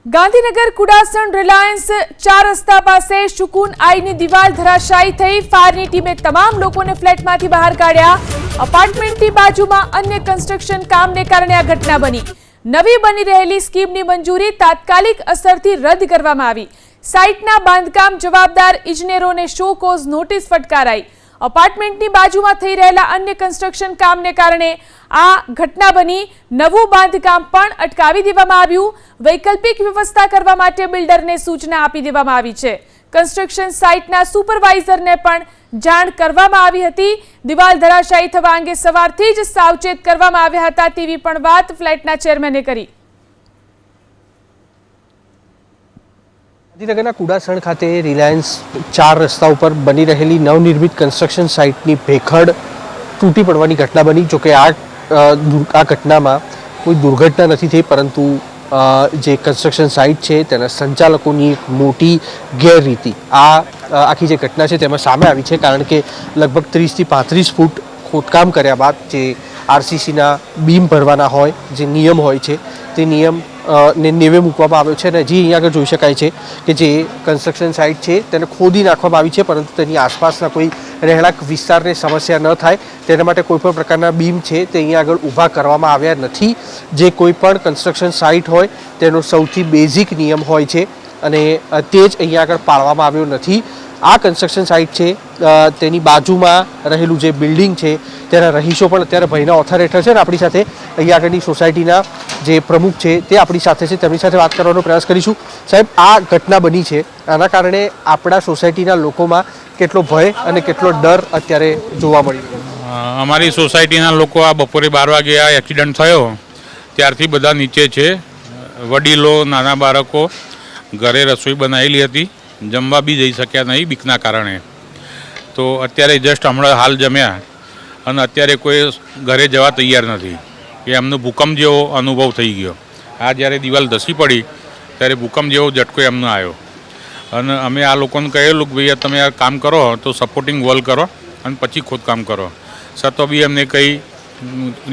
गांधीनगर कुडासण रिलायंस 4 रस्ता पासे शुकून आईनी दीवाल धराशायी थई। फायरनी टीमे तमाम लोकोने फ्लेटमांथी बहार काढ्या। अपार्टमेंटनी बाजुमां अन्य कन्स्ट्रक्शन कामने कारणे आ घटना बनी। नवी बनी रहेली स्कीमनी मंजूरी तात्कालिक असरथी रद्द करवामां आवी। साइटना बांधकाम जवाबदार इजनेरोने शो कोज नोटिस फटकाराई। अपार्टमेंटनी बाजुमां थई रहेला अन्य कन्स्ट्रक्शन कामने कारणे आ घटना बनी। नवुं बांधकाम पण अटकावी देवामां आव्युं। वैकल्पिक व्यवस्था करवा माटे बिल्डरने सूचना आपी देवामां आवी छे। कन्स्ट्रक्शन साइटना सुपरवाइजरने पण जाण करवामां आवी हती। दीवाल धराशायी थवा अंगे सवारथी ज सावचेत करवामां आव्या हता तेवी पण वात फ्लेटना चेरमेने करी। ગાંધીનગરના કુડાસણ ખાતે રિલાયન્સ 4 રસ્તા ઉપર બની રહેલી નવનિર્મિત કન્સ્ટ્રક્શન સાઇટની ભેખડ તૂટી પડવાની ઘટના બની। જોકે આ ઘટનામાં કોઈ દુર્ઘટના નથી થઈ, પરંતુ જે કન્સ્ટ્રક્શન સાઇટ છે તેના સંચાલકોની એક મોટી ગેરરીતિ આખી જે ઘટના છે તેમાં સામે આવી છે। કારણ કે લગભગ 30 થી 35 ફૂટ ખોદકામ કર્યા બાદ જે આરસીસીના બીમ ભરવાના હોય, જે નિયમ હોય છે તે નિયમ ને નેવે મૂકવામાં આવ્યો છે। અને હજી અહીંયા આગળ જોઈ શકાય છે કે જે કન્સ્ટ્રક્શન સાઇટ છે તેને ખોદી નાખવામાં આવી છે, પરંતુ તેની આસપાસના કોઈ રહેણાંક વિસ્તારને સમસ્યા ન થાય તેના માટે કોઈપણ પ્રકારના બીમ છે તે અહીંયા આગળ ઊભા કરવામાં આવ્યા નથી। જે કોઈ પણ કન્સ્ટ્રક્શન સાઇટ હોય તેનો સૌથી બેઝિક નિયમ હોય છે અને તે જ અહીંયા આગળ પાળવામાં આવ્યો નથી। આ કન્સ્ટ્રક્શન સાઇટ છે તેની બાજુમાં રહેલું જે બિલ્ડિંગ છે તેના રહીશો પણ અત્યારે ભયના ઓથાર હેઠળ છે। ને આપણી સાથે અહીંયા આગળની સોસાયટીના જે પ્રમુખ છે તે આપણી સાથે છે, તેમની સાથે વાત કરવાનો પ્રયાસ કરીશું। સાહેબ, આ ઘટના બની છે, આના કારણે આપણા સોસાયટીના લોકોમાં કેટલો ભય અને કેટલો ડર અત્યારે જોવા મળી રહ્યો? અમારી સોસાયટીના લોકો આ બપોરે 12 વાગે આ એક્સિડન્ટ થયો ત્યારથી બધા નીચે છે। વડીલો, નાના બાળકો ઘરે રસોઈ બનાવેલી હતી, જમવા બી જઈ શક્યા નહીં બીકના કારણે। તો અત્યારે જસ્ટ હમણાં હાલ જમ્યા અને અત્યારે કોઈ ઘરે જવા તૈયાર નથી કે એમનો ભૂકંપ જેવો અનુભવ થઈ ગયો। આ જ્યારે દિવાલ ધસી પડી ત્યારે ભૂકંપ જેવો ઝટકો એમનો આવ્યો અને અમે આ લોકોને કહેલું કે ભાઈ તમે આ કામ કરો તો સપોર્ટિંગ વોલ કરો અને પછી ખોદકામ કરો। છતાં બી એમને કંઈ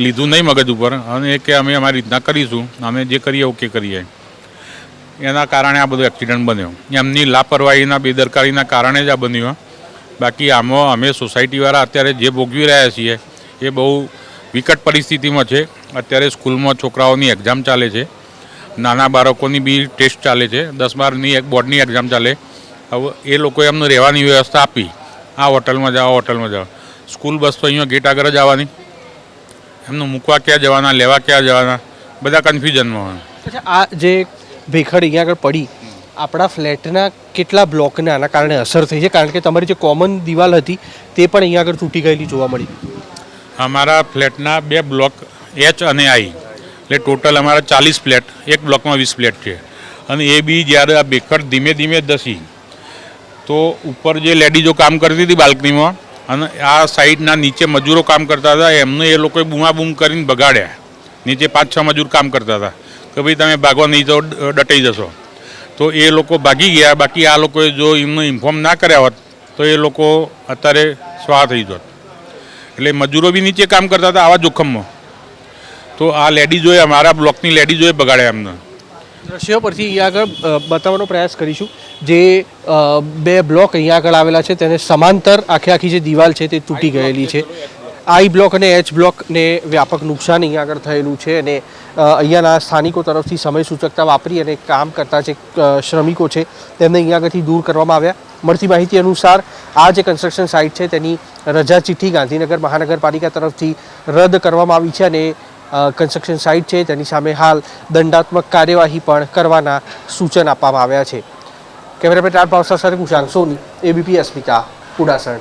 લીધું નહીં મગજ ઉપર અને કે અમે અમારી રીતના કરીશું, અમે જે કરીએ ઓકે કરીએ। એના કારણે આ બધો એક્સિડન્ટ બન્યો। એમની લાપરવાહીના, બેદરકારીના કારણે જ આ બન્યું। બાકી આમાં અમે સોસાયટીવાળા અત્યારે જે ભોગવી રહ્યા છીએ એ બહુ વિકટ પરિસ્થિતિમાં છે। અત્યારે સ્કૂલમાં છોકરાઓની એક્ઝામ ચાલે છે, નાના બાળકોની બી ટેસ્ટ ચાલે છે, 10-12ની એક બોર્ડની એક્ઝામ ચાલે। હવે એ લોકોએ એમને રહેવાની વ્યવસ્થા આપી, આ હોટલમાં જાઓ, હોટલમાં જાઓ। સ્કૂલ બસ તો અહીંયા ગેટ આગળ જ આવવાની, એમનું મૂકવા ક્યાં જવાના, લેવા ક્યાં જવાના, બધા કન્ફ્યુઝનમાં હોય। અચ્છા, આ જે ભેખડ અહીંયા આગળ પડી, આપણા ફ્લેટના કેટલા બ્લોકને આના કારણે અસર થઈ છે? કારણ કે તમારી જે કોમન દિવાલ હતી તે પણ અહીંયા આગળ તૂટી ગયેલી જોવા મળી। અમારા ફ્લેટના 2 બ્લોક એચ અને આઈ, એટલે ટોટલ અમારા 40 ફ્લેટ, એક બ્લોકમાં 20 ફ્લેટ છે। અને એ બી જ્યારે આ ભેખડ ધીમે ધીમે ધસી તો ઉપર જે લેડીઝો કામ કરતી હતી બાલ્કનીમાં અને આ સાઈડના નીચે મજૂરો કામ કરતા હતા, એમને એ લોકોએ બૂમાબૂમ કરીને બગાડ્યા। નીચે 5-6 મજૂર કામ કરતા હતા કે ભાઈ તમે ભાગવા નહીં તો ડટાઈ જશો, તો એ લોકો ભાગી ગયા। બાકી આ લોકોએ જો એમને ઇન્ફોર્મ ના કર્યા હોત તો એ લોકો અત્યારે સ્વાહ થઈ જોત। એટલે મજૂરો બી નીચે કામ કરતા હતા આવા જોખમમાં, તો આ લેડીઝોએ, અમારા બ્લોકની લેડીઝોએ બગાડ્યા એમને। દ્રશ્યો પરથી અહીંયા આગળ બતાવવાનો પ્રયાસ કરીશું। જે 2 બ્લોક અહીંયા આગળ આવેલા છે તેને સમાંતર આખી જે દિવાલ છે તે તૂટી ગયેલી છે। આઈ બ્લોક અને એચ બ્લોકને વ્યાપક નુકસાન અહીંયા આગળ થયેલું છે અને અહીંયાના સ્થાનિકો તરફથી સમય સૂચકતા વાપરી અને કામ કરતા જે શ્રમિકો છે તેમને અહીંયા આગળથી દૂર કરવામાં આવ્યા। મળતી માહિતી અનુસાર આ જે કન્સ્ટ્રક્શન સાઇટ છે તેની રજા ચિઠ્ઠી ગાંધીનગર મહાનગરપાલિકા તરફથી રદ કરવામાં આવી છે અને કન્સ્ટ્રક્શન સાઇટ છે તેની સામે હાલ દંડાત્મક કાર્યવાહી પણ કરવાના સૂચન આપવામાં આવ્યા છે। કેમેરામેન રાજ ભાવસાર સાથે કુશાંક સોની, એબીપી અસ્મિતા, કુડાસણ।